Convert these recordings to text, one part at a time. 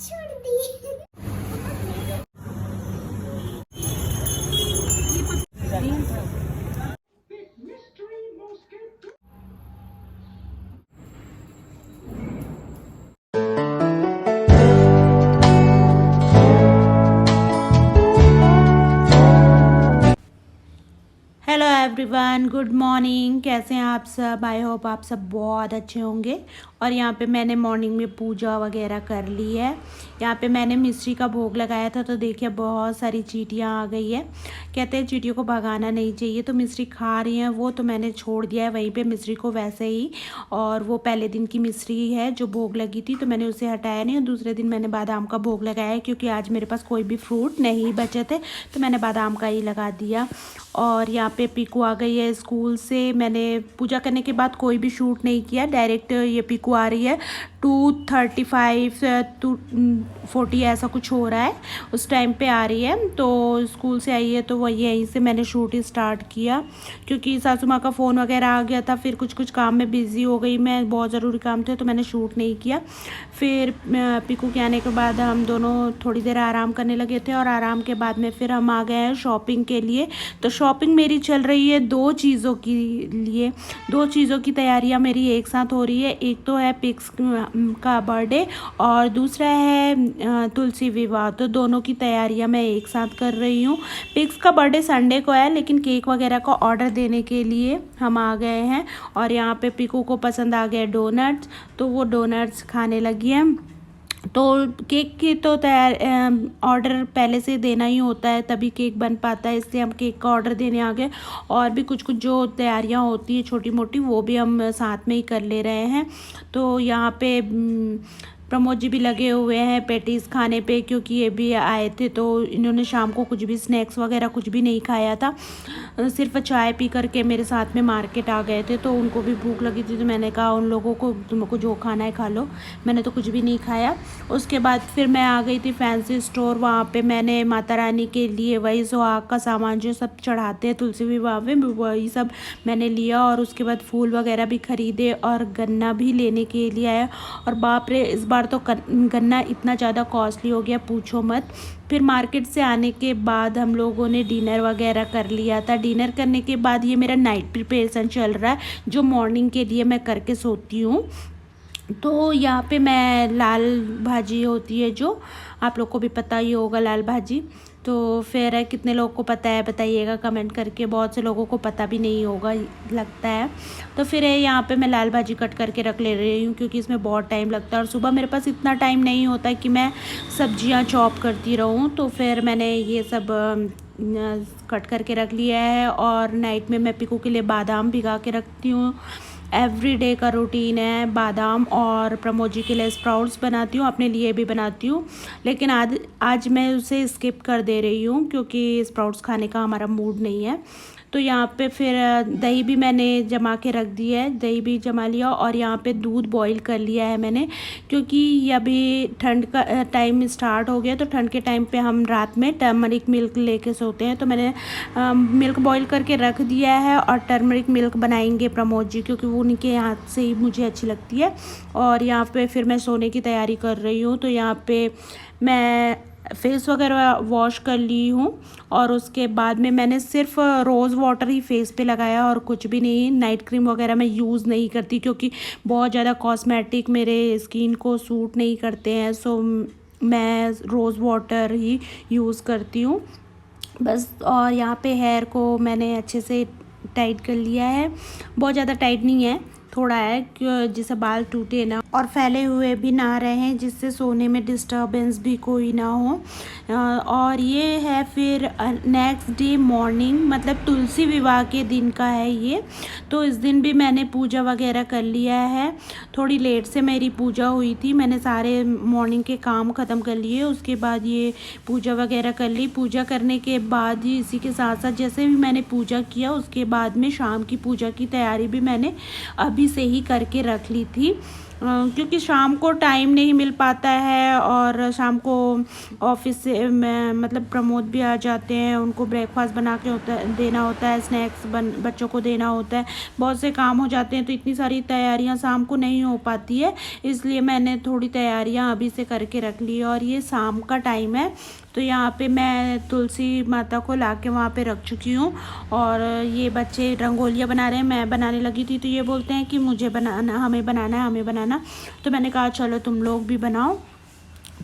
छोड़ दी। Hello everyone, good morning. कैसे हैं आप सब? आई होप आप सब बहुत अच्छे होंगे। और यहाँ पे मैंने मॉर्निंग में पूजा वगैरह कर ली है। यहाँ पे मैंने मिश्री का भोग लगाया था, तो देखिए बहुत सारी चींटियाँ आ गई है। कहते हैं चींटियों को भगाना नहीं चाहिए, तो मिश्री खा रही हैं वो, तो मैंने छोड़ दिया है वहीं पे मिश्री को वैसे ही। और वो पहले दिन की मिश्री है जो भोग लगी थी, तो मैंने उसे हटाया नहीं। और दूसरे दिन मैंने बादाम का भोग लगाया है, क्योंकि आज मेरे पास कोई भी फ्रूट नहीं बचे थे, तो मैंने बादाम का ही लगा दिया। और यहाँ पे पीकू आ गई है स्कूल से। मैंने पूजा करने के बाद कोई भी शूट नहीं किया, डायरेक्ट ये पीकू आ रही है 2:35 टू 40 ऐसा कुछ हो रहा है, उस टाइम पे आ रही है। तो स्कूल से आई है, तो वही यहीं से मैंने शूट स्टार्ट किया, क्योंकि सासू माँ का फ़ोन वगैरह आ गया था। फिर कुछ काम में बिज़ी हो गई मैं, बहुत ज़रूरी काम थे, तो मैंने शूट नहीं किया। फिर पीकू के आने के बाद हम दोनों थोड़ी देर आराम करने लगे थे, और आराम के बाद में फिर हम आ गए हैं शॉपिंग के लिए। तो शॉपिंग मेरी चल रही है दो चीज़ों के लिए, दो चीज़ों की तैयारियां मेरी एक साथ हो रही है। एक तो है पिक्स का बर्थडे, और दूसरा है तुलसी विवाह। तो दोनों की तैयारियां मैं एक साथ कर रही हूँ। पिक्स का बर्थडे संडे को है, लेकिन केक वगैरह का ऑर्डर देने के लिए हम आ गए हैं। और यहाँ पे पीकू को पसंद आ गया डोनट्स, तो वो डोनट्स खाने लगी है। तो केक की तो तैयार ऑर्डर पहले से देना ही होता है, तभी केक बन पाता है, इसलिए हम केक का ऑर्डर देने आ गए। और भी कुछ कुछ जो तैयारियां होती है छोटी मोटी, वो भी हम साथ में ही कर ले रहे हैं। तो यहाँ पे प्रमोद जी भी लगे हुए हैं पैटीज़ खाने पे, क्योंकि ये भी आए थे, तो इन्होंने शाम को कुछ भी स्नैक्स वगैरह कुछ भी नहीं खाया था, सिर्फ चाय पी करके मेरे साथ में मार्केट आ गए थे। तो उनको भी भूख लगी थी, तो मैंने कहा उन लोगों को तुमको जो खाना है खा लो, मैंने तो कुछ भी नहीं खाया। उसके बाद फिर मैं आ गई थी फैंसी स्टोर। वहाँ पे मैंने माता रानी के लिए वही सुहाग का सामान जो सब चढ़ाते हैं तुलसी विवाह में, वही सब मैंने लिया। और उसके बाद फूल वगैरह भी खरीदे, और गन्ना भी लेने के लिए आया। और बाप रे, इस बार तो गन्ना इतना ज़्यादा कॉस्टली हो गया, पूछो मत। फिर मार्केट से आने के बाद हम लोगों ने डिनर वगैरह कर लिया था। डिनर करने के बाद ये मेरा नाइट प्रिपरेशन चल रहा है, जो मॉर्निंग के लिए मैं करके सोती हूँ। तो यहाँ पे मैं लाल भाजी होती है, जो आप लोग को भी पता ही होगा लाल भाजी। तो फिर कितने लोगों को पता है बताइएगा कमेंट करके, बहुत से लोगों को पता भी नहीं होगा लगता है। तो फिर यहाँ पे मैं लाल भाजी कट करके रख ले रही हूँ, क्योंकि इसमें बहुत टाइम लगता है, और सुबह मेरे पास इतना टाइम नहीं होता है कि मैं सब्जियाँ चॉप करती रहूँ। तो फिर मैंने ये सब कट करके रख लिया है। और नाइट में मैं पीकू के लिए बादाम भिगा के रखती हूँ। एवरीडे का रूटीन है बादाम, और प्रमोद जी के लिए स्प्राउट्स बनाती हूँ, अपने लिए भी बनाती हूँ। लेकिन आज मैं उसे स्किप कर दे रही हूँ, क्योंकि स्प्राउट्स खाने का हमारा मूड नहीं है। तो यहाँ पे फिर दही भी मैंने जमा के रख दी है, दही भी जमा लिया। और यहाँ पे दूध बॉईल कर लिया है मैंने, क्योंकि अभी ठंड का टाइम स्टार्ट हो गया, तो ठंड के टाइम पे हम रात में टर्मरिक मिल्क लेके सोते हैं। तो मैंने मिल्क बॉईल करके रख दिया है, और टर्मरिक मिल्क बनाएंगे प्रमोद जी, क्योंकि वो उनके हाथ से ही मुझे अच्छी लगती है। और यहाँ पे फिर मैं सोने की तैयारी कर रही हूँ। तो यहाँ पे मैं फेस वगैरह वॉश कर ली हूँ, और उसके बाद में मैंने सिर्फ रोज़ वाटर ही फेस पे लगाया, और कुछ भी नहीं। नाइट क्रीम वगैरह मैं यूज़ नहीं करती, क्योंकि बहुत ज़्यादा कॉस्मेटिक मेरे स्किन को सूट नहीं करते हैं। सो मैं रोज़ वाटर ही यूज़ करती हूँ बस। और यहाँ पे हेयर को मैंने अच्छे से टाइट कर लिया है, बहुत ज़्यादा टाइट नहीं है, थोड़ा है, जिससे बाल टूटे ना और फैले हुए भी ना रहें, जिससे सोने में डिस्टर्बेंस भी कोई ना हो। और ये है फिर नेक्स्ट डे मॉर्निंग, मतलब तुलसी विवाह के दिन का है ये। तो इस दिन भी मैंने पूजा वगैरह कर लिया है। थोड़ी लेट से मेरी पूजा हुई थी, मैंने सारे मॉर्निंग के काम ख़त्म कर लिए, उसके बाद ये पूजा वगैरह कर ली। पूजा करने के बाद ही इसी के साथ साथ जैसे भी मैंने पूजा किया, उसके बाद में शाम की पूजा की तैयारी भी मैंने अभी से ही करके रख ली थी। क्योंकि शाम को टाइम नहीं मिल पाता है और शाम को ऑफिस से मतलब प्रमोद भी आ जाते हैं, उनको ब्रेकफास्ट बना के देना होता है, स्नैक्स बच्चों को देना होता है, बहुत से काम हो जाते हैं, तो इतनी सारी तैयारियां शाम को नहीं हो पाती है। इसलिए मैंने थोड़ी तैयारियां अभी से करके रख ली। और ये शाम का टाइम है, तो यहाँ पे मैं तुलसी माता को लाके वहाँ पे रख चुकी हूँ। और ये बच्चे रंगोलियाँ बना रहे हैं, मैं बनाने लगी थी, तो ये बोलते हैं कि मुझे बनाना, हमें बनाना है, हमें बनाना। तो मैंने कहा चलो तुम लोग भी बनाओ।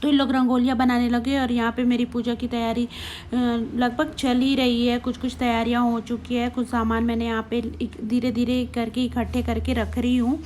तो इन लोग रंगोलियाँ बनाने लगे और यहाँ पे मेरी पूजा की तैयारी लगभग चल ही रही है। कुछ कुछ तैयारियाँ हो चुकी है, कुछ सामान मैंने यहाँ पे धीरे धीरे करके इकट्ठे करके रख रही हूँ।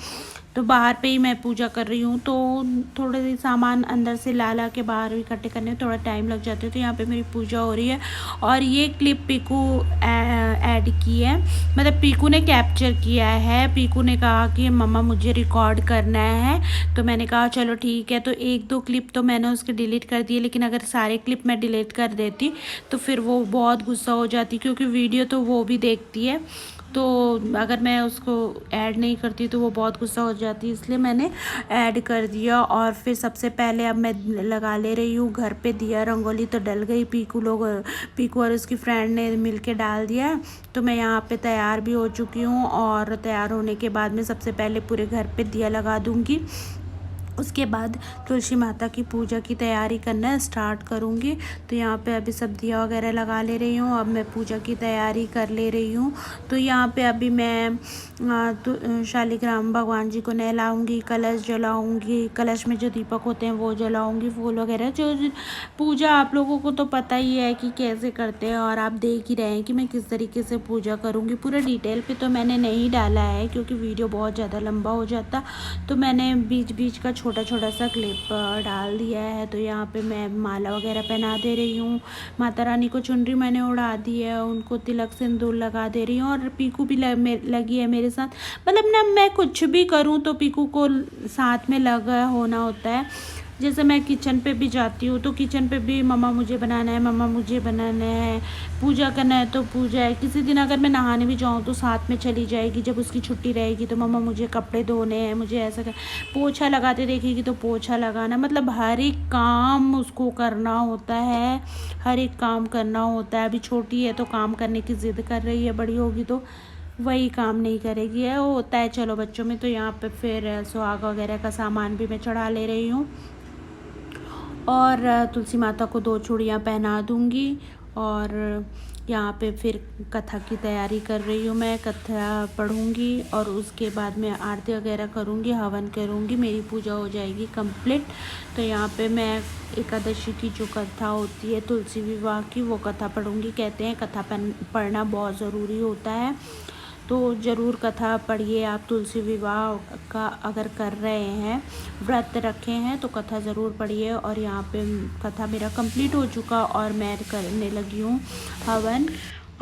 तो बाहर पे ही मैं पूजा कर रही हूँ, तो थोड़े से सामान अंदर से ला के बाहर इकट्ठे करने में थोड़ा टाइम लग जाता है। तो यहाँ पे मेरी पूजा हो रही है। और ये क्लिप पीकू ऐड की है, मतलब पीकू ने कैप्चर किया है। पीकू ने कहा कि मम्मा मुझे रिकॉर्ड करना है, तो मैंने कहा चलो ठीक है। तो एक दो क्लिप तो मैंने उसके डिलीट कर दिए, लेकिन अगर सारे क्लिप मैं डिलीट कर देती तो फिर वो बहुत गुस्सा हो जाती, क्योंकि वीडियो तो वो भी देखती है। तो अगर मैं उसको ऐड नहीं करती तो वो बहुत गुस्सा हो जाती, इसलिए मैंने ऐड कर दिया। और फिर सबसे पहले अब मैं लगा ले रही हूँ घर पे दिया। रंगोली तो डल गई, पीकू और उसकी फ्रेंड ने मिल के डाल दिया। तो मैं यहाँ पे तैयार भी हो चुकी हूँ, और तैयार होने के बाद में सबसे पहले पूरे घर पे दिया लगा दूँगी। उसके बाद तुलसी माता की पूजा की तैयारी करना स्टार्ट करूँगी। तो यहाँ पे अभी सब दिया वगैरह लगा ले रही हूँ, अब मैं पूजा की तैयारी कर ले रही हूँ। तो यहाँ पे अभी मैं तो शालिग्राम भगवान जी को नहलाऊँगी, कलश जलाऊँगी, कलश में जो दीपक होते हैं वो जलाऊँगी, फूल वगैरह जो पूजा आप लोगों को तो पता ही है कि कैसे करते हैं, और आप देख ही रहे हैं कि मैं किस तरीके से पूजा करूँगी। पूरा डिटेल पे तो मैंने नहीं डाला है, क्योंकि वीडियो बहुत ज़्यादा लंबा हो जाता, तो मैंने बीच बीच का छोटा छोटा सा क्लिप डाल दिया है। तो यहाँ पे मैं माला वगैरह पहना दे रही हूँ, माता रानी को चुनरी मैंने उड़ा दी है, उनको तिलक सिंदूर लगा दे रही हूँ। और पीकू भी लगी है मेरे साथ, मतलब ना मैं कुछ भी करूँ तो पीकू को साथ में लगा होना होता है। जैसे मैं किचन पे भी जाती हूँ तो किचन पे भी मम्मा मुझे बनाना है, मम्मा मुझे बनाना है, पूजा करना है तो पूजा है। किसी दिन अगर मैं नहाने भी जाऊँ तो साथ में चली जाएगी, जब उसकी छुट्टी रहेगी तो मम्मा मुझे कपड़े धोने हैं, मुझे ऐसा कर, पोछा लगाते देखेगी तो पोछा लगाना, मतलब हर एक काम उसको करना होता है, हर एक काम करना होता है। अभी छोटी है तो काम करने की ज़िद कर रही है, बड़ी होगी तो वही काम नहीं करेगी, है वो होता है चलो बच्चों में। तो यहाँ पे फिर सुहाग वगैरह का सामान भी मैं चढ़ा ले रही हूँ, और तुलसी माता को 2 चूड़ियाँ पहना दूँगी। और यहाँ पे फिर कथा की तैयारी कर रही हूँ, मैं कथा पढ़ूँगी और उसके बाद मैं आरती वगैरह करूँगी, हवन करूँगी, मेरी पूजा हो जाएगी कंप्लीट। तो यहाँ पे मैं एकादशी की जो कथा होती है तुलसी विवाह की, वो कथा पढ़ूँगी। कहते हैं कथा पढ़ना बहुत ज़रूरी होता है, तो ज़रूर कथा पढ़िए आप। तुलसी विवाह का अगर कर रहे हैं, व्रत रखे हैं, तो कथा ज़रूर पढ़िए। और यहाँ पे कथा मेरा कंप्लीट हो चुका और मैं करने लगी हूँ हवन।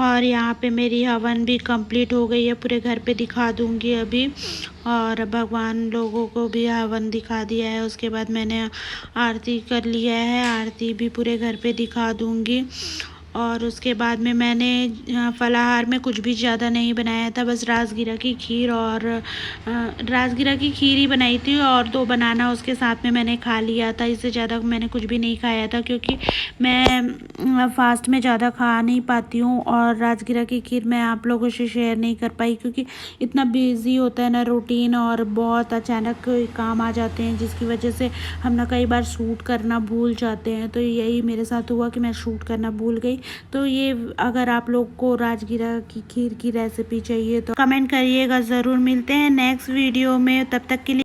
और यहाँ पे मेरी हवन भी कंप्लीट हो गई है, पूरे घर पे दिखा दूँगी अभी। और भगवान लोगों को भी हवन दिखा दिया है। उसके बाद मैंने आरती कर लिया है, आरती भी पूरे घर पे दिखा दूँगी। और उसके बाद में मैंने फलाहार में कुछ भी ज़्यादा नहीं बनाया था, बस राजगिरा की खीर और राजगिरा की खीर ही बनाई थी, और 2 बनाना उसके साथ में मैंने खा लिया था। इससे ज़्यादा मैंने कुछ भी नहीं खाया था, क्योंकि मैं फास्ट में ज़्यादा खा नहीं पाती हूँ। और राजगिरा की खीर मैं आप लोगों से शेयर नहीं कर पाई, क्योंकि इतना बिजी होता है ना रूटीन, और बहुत अचानक काम आ जाते हैं, जिसकी वजह से हम ना कई बार शूट करना भूल जाते हैं। तो यही मेरे साथ हुआ कि मैं शूट करना भूल गई। तो ये अगर आप लोग को राजगिरा की खीर की रेसिपी चाहिए तो कमेंट करिएगा ज़रूर। मिलते हैं नेक्स्ट वीडियो में, तब तक के लिए